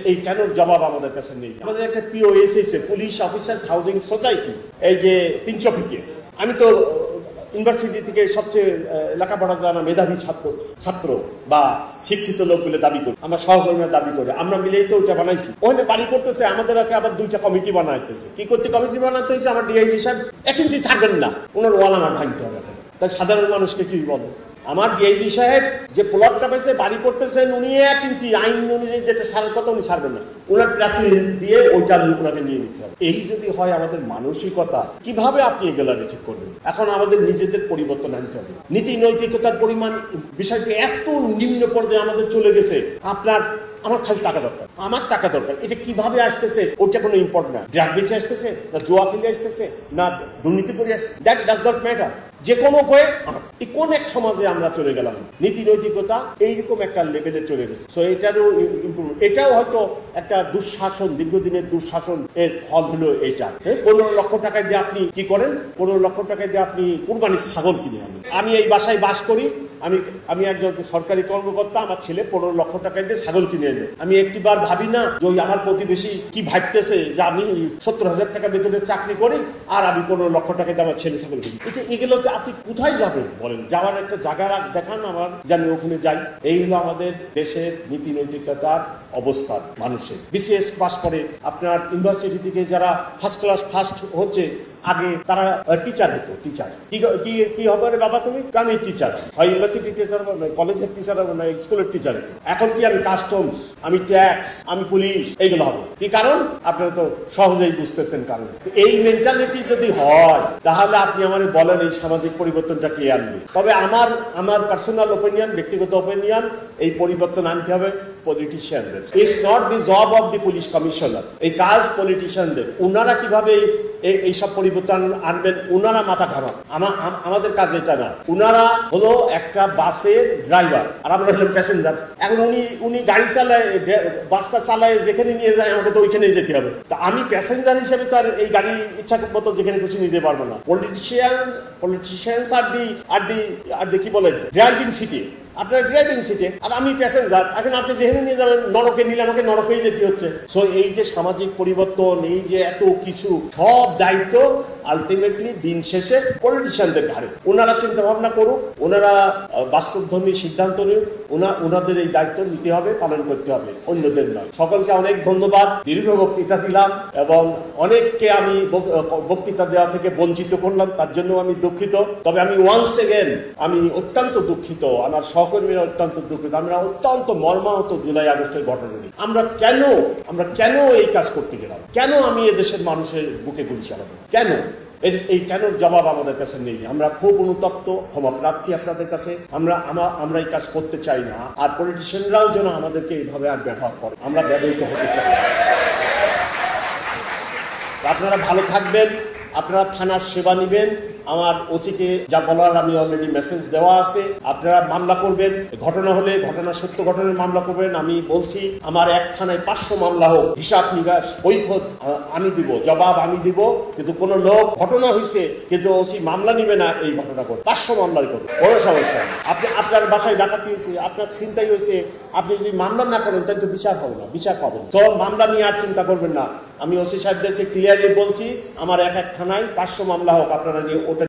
এই কেন জবাব আমাদের কাছে নেই। আমাদের একটা পিওএস এসেছে, পুলিশ অফিসার্স হাউজিং সোসাইটি, এই যে 300 ফিটে। আমি তো ইউনিভার্সিটি থেকে সবচেয়ে লেখাপড়া জানা মেধাবী ছাত্র বা শিক্ষিত লোক বলে দাবি করি, আমার সহকর্মীরা দাবি করে, আমরা মিলেই তো ওইটা বানাইছি। ওখানে বাড়ি করতেছে, আমাদের আবার 2টা কমিটি বানাইতেছে। কি করতে কমিটি বানাতে হয়েছে? আমার ডিআইজি সাহেব 1 ইঞ্চি ছাড়বেন না, ওনার ওয়াল আমার ভাঙতে হবে। তাই সাধারণ মানুষকে কি বলে? আমার ডিআইজি সাহেব যে প্লটটা পেয়েছে বাড়ি করতেছেন, উনি 1 ইঞ্চি আইন অনুযায়ী যেটা সারার কথা উনি সারবেন না, ওনার প্রেসিডেন্ট দিয়ে ওইটা ওনাকে নিয়ে নিতে হবে। এই যদি হয় আমাদের মানসিকতা, কিভাবে আপনি এগুলা ঠিক করবেন? এখন আমাদের নিজেদের পরিবর্তন আনতে হবে। নীতি নৈতিকতার পরিমাণ বিষয়টি এত নিম্ন পর্যায়ে আমাদের চলে গেছে। আমার খালি টাকা দরকার, আমার টাকা দরকার। এটা কিভাবে আসতেছে ওটা কোনো ইম্পর্টেন্ট না। ড্রাগ বেচে আসতেছে, না জুয়া খেলে আসতেছে, না দুর্নীতি করে আসতেছে, দ্যাট ডাজ নট ম্যাটার। যে কোনো উপায়ে এই কোন এক সমাজে আমরা চলে গেলাম, নীতি নৈতিকতা এইরকম একটা লেভেলে চলে গেছে। সো এটারও ইম্প্রুভমেন্ট, এটাও হয়তো একটা দুঃশাসন, দীর্ঘদিনের দুঃশাসন এর ফল হলো এটা। 15 লক্ষ টাকা দিয়ে আপনি কি করেন? 15 লক্ষ টাকা দিয়ে আপনি কুরবানির ছাগল কিনে আনেন। আমি এই বাসায় বাস করি, আমি একজন সরকারি কর্মকর্তা, আমার ছেলে 15 লক্ষ টাকা দিয়ে ছাগল কিনে এনে, আমি একটিবার ভাবি না যে ওই আমার প্রতিবেশী কি ভাবতেছে যে আমি 70,000 টাকা বেতনের চাকরি করি আর আমি 15 লক্ষ টাকা দিয়ে আমার ছেলে ছাগল কিনি। এগুলোকে আপনি কোথায় যাবেন বলেন? যাওয়ার একটা জায়গা দেখান আমার, যে আমি ওখানে যাই। এই হলো আমাদের দেশের নীতি নৈতিকতার অবস্থা। মানুষের বিসিএস পাস করে আপনার ইউনিভার্সিটি থেকে যারা ফার্স্ট হচ্ছে, আগে তারা টিচার হতো। টিচার কি হবে রে বাবা তুমি? আমি টিচার, হয় ইউনিভার্সিটি টিচার হবে, না কলেজের টিচার হবে, না স্কুলের টিচার হতো। এখন কি আমি কাস্টমস, আমি ট্যাক্স, আমি পুলিশ, এইগুলো হবে। কি কারণ? আপনারা তো সহজেই বুঝতেছেন কারণ। এই মেন্টালিটি যদি হয় তাহলে আপনি আমাদের বলেন এই সামাজিক পরিবর্তনটা কে আনবে? তবে আমার পার্সোনাল ওপিনিয়ন, ব্যক্তিগত ওপিনিয়ন, এই পরিবর্তন আনতে হবে পলিটিশিয়ানদের। It's not the job of the police commissioner. এই কাজ পলিটিশিয়ানদের। ওনারা কিভাবে এইসব পরিবর্তন আনবেন, ওনারা মাথা ঘামান। আমাদের কাজ এটা না। ওনারা হলো একটা বাসের ড্রাইভার আর আমরা হলাম প্যাসেঞ্জার। এখন উনি গাড়ি চালায়, বাসটা চালায়, যেখানে নিয়ে যায় আমাকে তো ওইখানেই যেতে হবে। তা আমি প্যাসেঞ্জার হিসেবে তো আর এই গাড়ি ইচ্ছা মতো যেখানে খুশি নিতে পারবো না। পলিটিশিয়ানস আর দি কি বলে ড্রাইভিং সিটে, আপনার ড্রাইভিং সিটে, আর আমি প্যাসেঞ্জার। এখন আপনি যেখানে নিয়ে যাবেন, নরকে নিলে আমাকে নরকেই যেতে হচ্ছে। সো এই যে সামাজিক পরিবর্তন, এই যে এত কিছু, সব দায়িত্ব আলটিমেটলি দিন শেষে পলিটিশিয়ানদের ঘাড়ে। ওনারা চিন্তা ভাবনা করুক, ওনারা বাস্তবধর্মী সিদ্ধান্ত নিন, ওনাদের এই দায়িত্ব নিতে হবে, পালন করতে হবে, অন্যদের নয়। সকলকে অনেক ধন্যবাদ। দীর্ঘ বক্তৃতা দিলাম এবং অনেককে আমি বক্তৃতা দেওয়া থেকে বঞ্চিত করলাম, তার জন্য আমি দুঃখিত। তবে আমি ওয়ান্স এগেন আমি অত্যন্ত দুঃখিত, আমার সহকর্মীরা অত্যন্ত দুঃখিত। আমরা অত্যন্ত মর্মাহত জুলাই আগস্টের ঘটনা নিয়ে। আমরা কেন এই কাজ করতে গেলাম? কেন আমি এদেশের মানুষের বুকে গুলি চালাবো? কেন? এই কেন জবাব আমাদের কাছে নেই। আমরা খুব অনুতপ্ত, ক্ষমা প্রার্থী আপনাদের কাছে। আমরা এই কাজ করতে চাই না। আর পলিটিশিয়ানরাও যেন আমাদেরকে এইভাবে আর ব্যবহার করে, আমরা ব্যবহৃত হতে চাই না। আপনারা ভালো থাকবেন, আপনারা থানার সেবা নিবেন। আমার ওসিকে যা বলার আমি অলরেডি মেসেজ দেওয়া আছে। আপনারা মামলা করবেন, ঘটনা হলে সত্য ঘটনার মামলা করবেন। আমি বলছি আমার এক থানায় 500 মামলা হোক, হিসাব নিকাশ কৈফিয়ত আমি দিব, জবাব আমি দিব। কিন্তু কোন লোক ঘটনা হয়েছে কিন্তু ওসি মামলা নিবে না, এই ঘটনা করে 500 মামলাই করবে, বড় সমস্যা। আপনার বাসায় ডাকাতি হয়েছে, আপনার ছিনতাই হয়েছে, আপনি যদি মামলা না করেন তাহলে তো বিচার হবে না, বিচার পাবেন। তো মামলা নিয়ে আর চিন্তা করবেন না। আমি ওসি সাহেবদেরকে ক্লিয়ারলি বলছি আমার এক থানায় 500 মামলা হোক, আপনারা নিয়ে ওটা